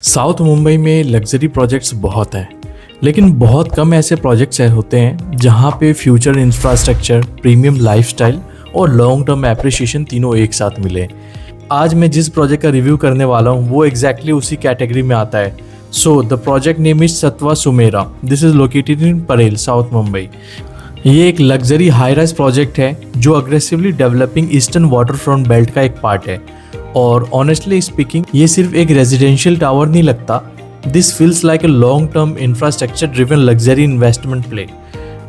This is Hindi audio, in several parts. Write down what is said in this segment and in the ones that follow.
साउथ मुंबई में लग्जरी प्रोजेक्ट्स बहुत हैं, लेकिन बहुत कम ऐसे प्रोजेक्ट्स होते हैं जहां पे फ्यूचर इंफ्रास्ट्रक्चर, प्रीमियम लाइफस्टाइल और लॉन्ग टर्म एप्रिसिएशन तीनों एक साथ मिले। आज मैं जिस प्रोजेक्ट का रिव्यू करने वाला हूं वो एग्जैक्टली उसी कैटेगरी में आता है। So the project name is Satva Sumera. This is located in Parel, south Mumbai. ये एक लग्जरी हाई राइज प्रोजेक्ट है जो aggressively developing eastern waterfront belt का एक पार्ट है। और ऑनेस्टली स्पीकिंग ये सिर्फ एक रेजिडेंशियल टावर नहीं लगता, this feels like a long term infrastructure driven luxury investment play.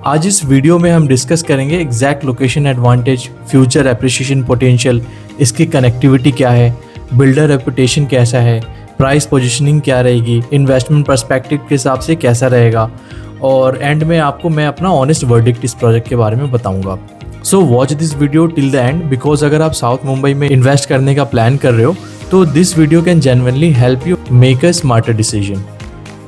आज इस वीडियो में हम डिस्कस करेंगे exact location advantage, future appreciation potential, इसकी कनेक्टिविटी क्या है, बिल्डर रेपुटेशन कैसा है, प्राइस पोजीशनिंग क्या रहेगी, इन्वेस्टमेंट पर्सपेक्टिव के हिसाब से कैसा रहेगा, और एंड में आपको मैं अपना ऑनेस्ट वर्डिक्ट इस प्रोजेक्ट के बारे में बताऊंगा। So watch this video till the end, because अगर आप साउथ मुंबई में इन्वेस्ट करने का प्लान कर रहे हो तो this video can genuinely help you make a smarter decision.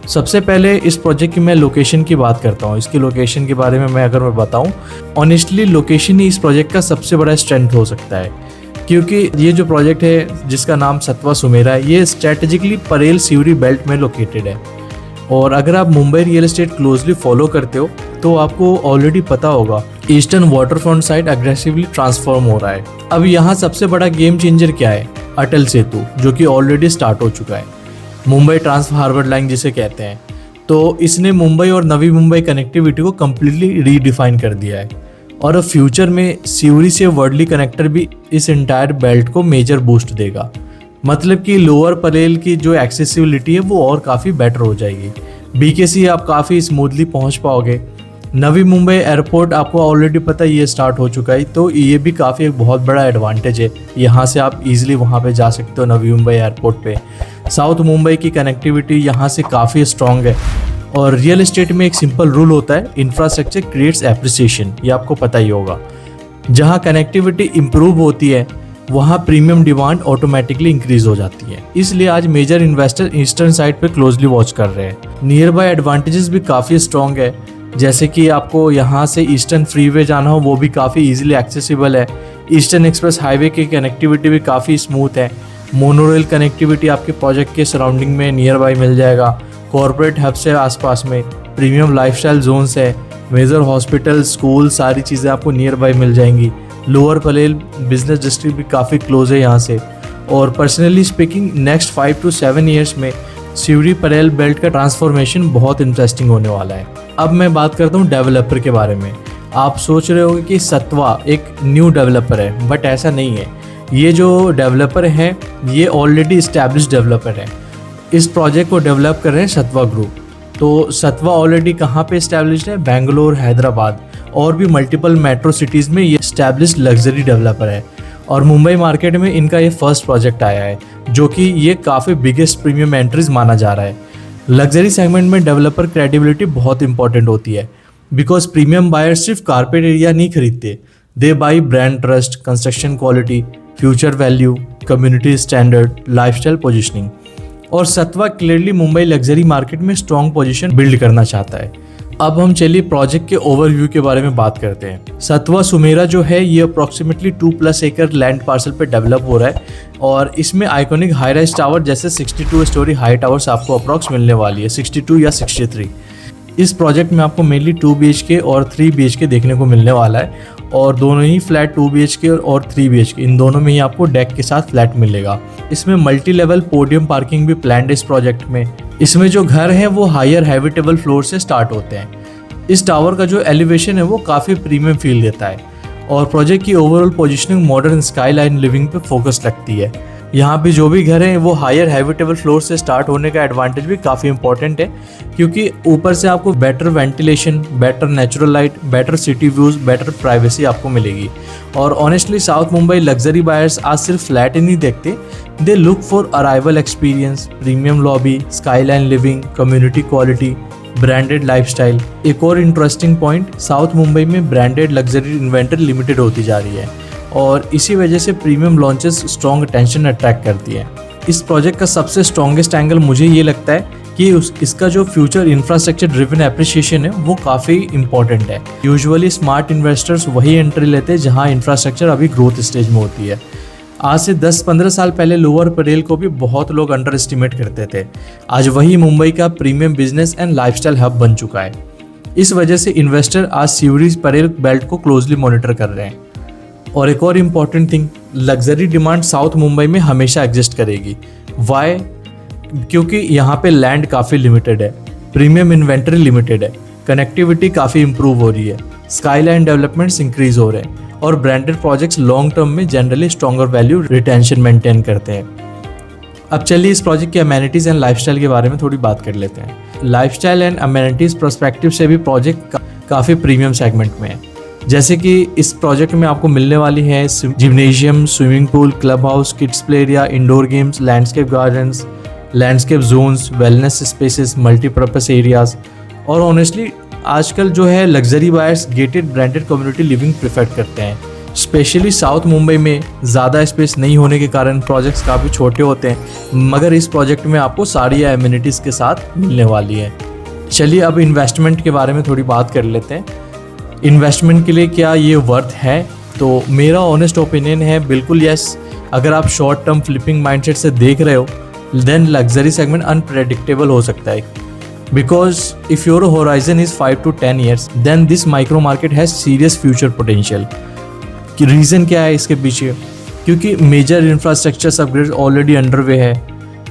सबसे पहले इस प्रोजेक्ट की मैं लोकेशन की बात करता हूँ। इसकी लोकेशन के बारे में अगर मैं बताऊँ, ऑनेस्टली लोकेशन ही इस प्रोजेक्ट का सबसे बड़ा स्ट्रेंथ हो सकता है, क्योंकि ये जो प्रोजेक्ट है जिसका नाम सत्वा सुमेरा है, ये स्ट्रेटेजिकली परेल सिवरी बेल्ट में लोकेटेड है। और अगर आप Mumbai real estate closely follow करते हो तो आपको ऑलरेडी पता होगा eastern waterfront side aggressively transform हो रहा है। अब यहाँ सबसे बड़ा गेम चेंजर क्या है? अटल सेतु, जो कि ऑलरेडी स्टार्ट हो चुका है, मुंबई ट्रांस हार्बर लाइन जिसे कहते हैं। तो इसने मुंबई और नवी मुंबई कनेक्टिविटी को कम्प्लीटली रीडिफाइन कर दिया है। और अब फ्यूचर में सिवरी से वर्डली कनेक्टर भी इस एंटायर बेल्ट को मेजर बूस्ट देगा। मतलब कि लोअर परेल की जो एक्सेसिबिलिटी है वो और काफ़ी बेटर हो जाएगी। बीकेसी आप काफ़ी स्मूथली पहुंच पाओगे। नवी मुंबई एयरपोर्ट आपको ऑलरेडी पता है ये स्टार्ट हो चुका है, तो ये भी काफ़ी एक बहुत बड़ा एडवांटेज है। यहाँ से आप इजीली वहाँ पे जा सकते हो नवी मुंबई एयरपोर्ट पे। साउथ मुंबई की कनेक्टिविटी यहाँ से काफ़ी स्ट्रॉन्ग है। और रियल एस्टेट में एक सिंपल रूल होता है, इंफ्रास्ट्रक्चर क्रिएट्स एप्रिसिएशन, ये आपको पता ही होगा। जहाँ कनेक्टिविटी इम्प्रूव होती है वहाँ प्रीमियम डिमांड ऑटोमेटिकली इंक्रीज हो जाती है। इसलिए आज मेजर इन्वेस्टर ईस्टर्न साइड पे क्लोजली वॉच कर रहे हैं। नियर बाय एडवांटेजेस भी काफ़ी स्ट्रॉन्ग है, जैसे कि आपको यहाँ से ईस्टर्न फ्रीवे जाना हो वो भी काफ़ी इजीली एक्सेसिबल है। ईस्टर्न एक्सप्रेस हाईवे की कनेक्टिविटी भी काफ़ी स्मूथ है। मोनोरेल कनेक्टिविटी आपके प्रोजेक्ट के सराउंडिंग में नियर बाय मिल जाएगा। कॉर्पोरेट हब से आसपास में प्रीमियम लाइफस्टाइल जोन्स है, मेजर हॉस्पिटल, स्कूल, सारी चीज़ें आपको नियर बाय मिल जाएंगी। लोअर परेल बिजनेस डिस्ट्रिक्ट भी काफ़ी क्लोज है यहाँ से। और personally speaking next 5 to 7 years में सिवरी परेल बेल्ट का ट्रांसफॉर्मेशन बहुत इंटरेस्टिंग होने वाला है। अब मैं बात करता हूँ डेवलपर के बारे में। आप सोच रहे होंगे कि सत्वा एक न्यू डेवलपर है, बट ऐसा नहीं है। ये जो डेवलपर हैं ये ऑलरेडी इस्टेब्लिश डेवलपर है। इस प्रोजेक्ट को डेवलप कर रहे हैं सत्वा ग्रुप। तो सत्वा ऑलरेडी कहाँ पे इस्टेब्लिश है? बेंगलोर, हैदराबाद और भी मल्टीपल मेट्रो सिटीज़ में ये इस्टेब्लिश लग्जरी डेवलपर है। और मुंबई मार्केट में इनका ये फर्स्ट प्रोजेक्ट आया है, जो कि ये काफ़ी बिगेस्ट प्रीमियम एंट्रीज माना जा रहा है। लग्जरी सेगमेंट में डेवलपर क्रेडिबिलिटी बहुत इंपॉर्टेंट होती है, बिकॉज प्रीमियम बायर्स सिर्फ कारपेट एरिया नहीं खरीदते, they buy brand trust, construction quality, future value, community standard, lifestyle positioning. और Satva clearly Mumbai luxury market में स्ट्रॉन्ग पोजीशन बिल्ड करना चाहता है। अब हम चलिए प्रोजेक्ट के ओवरव्यू के बारे में बात करते हैं। सत्वा सुमेरा जो है ये अप्रॉक्सीमेटली 2+ एकड़ लैंड पार्सल पे डेवलप हो रहा है। और इसमें आइकॉनिक हाई राइज टावर जैसे 62 स्टोरी हाई टावर्स आपको अप्रॉक्स मिलने वाली है, 62 या 63। इस प्रोजेक्ट में आपको मेनली 2 BHK और 3 BHK देखने को मिलने वाला है। और दोनों ही फ्लैट 2 BHK और 3 BHK, इन दोनों में ही आपको डेक के साथ फ्लैट मिलेगा। इसमें मल्टी लेवल पोडियम पार्किंग भी प्लान्ड है इस प्रोजेक्ट में। इसमें जो घर हैं वो हायर हैबिटेबल फ्लोर से स्टार्ट होते हैं। इस टावर का जो एलिवेशन है वो काफ़ी प्रीमियम फील देता है। और प्रोजेक्ट की overall positioning modern skyline living पे फोकस रखती है। यहाँ पे जो भी घर हैं वो हायर हैबिटेबल फ्लोर से स्टार्ट होने का एडवांटेज भी काफ़ी इंपॉर्टेंट है, क्योंकि ऊपर से आपको better ventilation, better natural light, better city views, better privacy आपको मिलेगी। और honestly south Mumbai luxury buyers आज सिर्फ फ्लैट ही नहीं देखते, they look for arrival experience, premium lobby, skyline living, community quality, branded lifestyle. एक और इंटरेस्टिंग पॉइंट, साउथ मुंबई में ब्रांडेड लग्जरी इन्वेंटरी लिमिटेड होती जा रही है और इसी वजह से premium launches strong attention attract करती है। इस प्रोजेक्ट का सबसे स्ट्रॉन्गेस्ट एंगल मुझे ये लगता है कि इसका जो फ्यूचर इंफ्रास्ट्रक्चर ड्रिवन एप्रिसिएशन है वो काफ़ी इंपॉर्टेंट है। यूजुअली स्मार्ट इन्वेस्टर्स वही एंट्री लेते हैं जहाँ इंफ्रास्ट्रक्चर अभी ग्रोथ स्टेज में होती है। आज से 10-15 साल पहले लोअर परेल को भी बहुत लोग अंडर एस्टिमेट करते थे। आज वही मुंबई का premium business and lifestyle hub बन चुका है। इस वजह से इन्वेस्टर आज सिवरी परेल बेल्ट को क्लोजली मॉनिटर कर रहे हैं। और एक और important thing, luxury demand south Mumbai में हमेशा एग्जिस्ट करेगी। वाई? क्योंकि यहाँ पे लैंड काफ़ी लिमिटेड है, प्रीमियम इन्वेंटरी लिमिटेड है, कनेक्टिविटी काफ़ी इंप्रूव हो रही है, स्काईलाइन डेवलपमेंट्स इंक्रीज हो रहे हैं और ब्रांडेड प्रोजेक्ट्स लॉन्ग टर्म में generally stronger value retention maintain करते हैं। अब चलिए इस प्रोजेक्ट की अमेनिटीज़ एंड लाइफस्टाइल के बारे में थोड़ी बात कर लेते हैं। लाइफस्टाइल एंड अमेनिटीज़ पर्सपेक्टिव से भी प्रोजेक्ट काफ़ी प्रीमियम सेगमेंट में है। जैसे कि इस प्रोजेक्ट में आपको मिलने वाली है gymnasium, swimming pool, club house, kids play area, indoor games, landscape gardens, landscape zones, wellness spaces, multipurpose areas. और ऑनेस्टली आजकल जो है luxury buyers gated branded community living prefer करते हैं। स्पेशली साउथ मुंबई में ज़्यादा स्पेस नहीं होने के कारण प्रोजेक्ट्स काफ़ी छोटे होते हैं, मगर इस प्रोजेक्ट में आपको सारी एमिनिटीज़ के साथ मिलने वाली है। चलिए अब इन्वेस्टमेंट के बारे में थोड़ी बात कर लेते हैं। इन्वेस्टमेंट के लिए क्या ये वर्थ है? तो मेरा ऑनेस्ट ओपिनियन है बिल्कुल यस। अगर आप शॉर्ट टर्म फ्लिपिंग माइंडसेट से देख रहे हो देन लग्जरी सेगमेंट अनप्रेडिक्टेबल हो सकता है। Because if your horizon is 5 to 10 years then this micro market has serious future potential. कि रीज़न क्या है इसके पीछे? क्योंकि major infrastructure upgrade already underway है।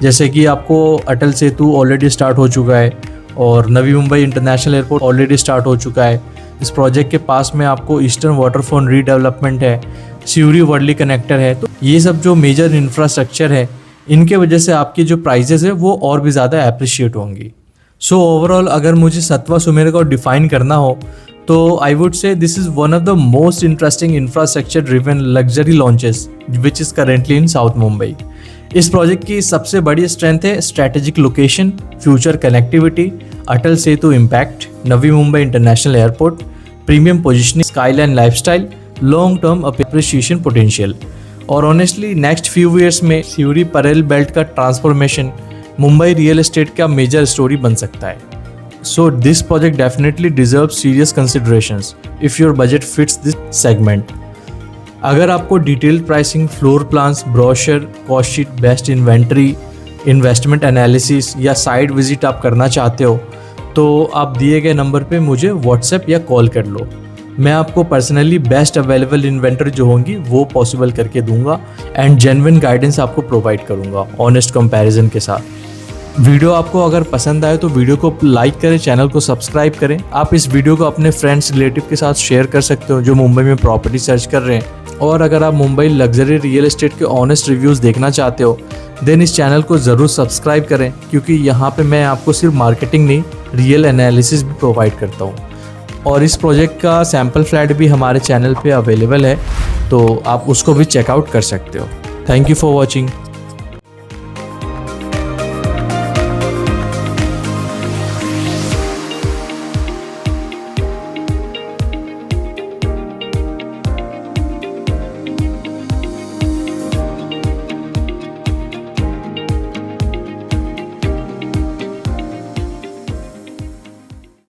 जैसे कि आपको अटल सेतु ऑलरेडी स्टार्ट हो चुका है और Navi Mumbai international airport already start हो चुका है। इस प्रोजेक्ट के पास में आपको ईस्टर्न वाटरफ्रंट रीडेवलपमेंट है, सिवरी वर्ली कनेक्टर है। तो ये सब जो मेजर इंफ्रास्ट्रक्चर है इनके वजह से आपकी जो प्राइजेस है वो और भी ज़्यादा अप्रिशिएट होंगी। सो ओवरऑल अगर मुझे सत्वा सुमेर को डिफाइन करना हो तो I would say this is one of the most interesting infrastructure driven luxury launches which is currently in south Mumbai. इस प्रोजेक्ट की सबसे बड़ी स्ट्रेंथ है strategic location, future connectivity, Atal Setu impact, Navi Mumbai international airport, premium positioning, skyline lifestyle, long term appreciation potential. और ऑनेस्टली नेक्स्ट फ्यू ईयर्स में सिवरी परेल बेल्ट का ट्रांसफॉर्मेशन मुंबई रियल एस्टेट का मेजर स्टोरी बन सकता है। So this project definitely deserve serious considerations if your budget fits this segment. अगर आपको detailed pricing, floor plans, brochure, cost sheet, best inventory, investment analysis या साइट विजिट आप करना चाहते हो तो आप दिए गए नंबर पे मुझे व्हाट्सएप या कॉल कर लो। मैं आपको पर्सनली बेस्ट अवेलेबल इन्वेंटरी जो होंगी वो पॉसिबल करके दूंगा एंड जेन्युइन गाइडेंस आपको प्रोवाइड करूंगा ऑनेस्ट कंपैरिजन के साथ। वीडियो आपको अगर पसंद आए तो वीडियो को लाइक करें, चैनल को सब्सक्राइब करें। आप इस वीडियो को अपने फ्रेंड्स रिलेटिव के साथ शेयर कर सकते हो जो मुंबई में प्रॉपर्टी सर्च कर रहे हैं। और अगर आप मुंबई लग्जरी रियल एस्टेट के ऑनेस्ट रिव्यूज़ देखना चाहते हो देन इस चैनल को ज़रूर सब्सक्राइब करें, क्योंकि यहाँ पे मैं आपको सिर्फ मार्केटिंग नहीं रियल एनालिसिस भी प्रोवाइड करता हूँ। और इस प्रोजेक्ट का सैम्पल फ्लैट भी हमारे चैनल पे अवेलेबल है, तो आप उसको भी चेकआउट कर सकते हो। Thank you for watching.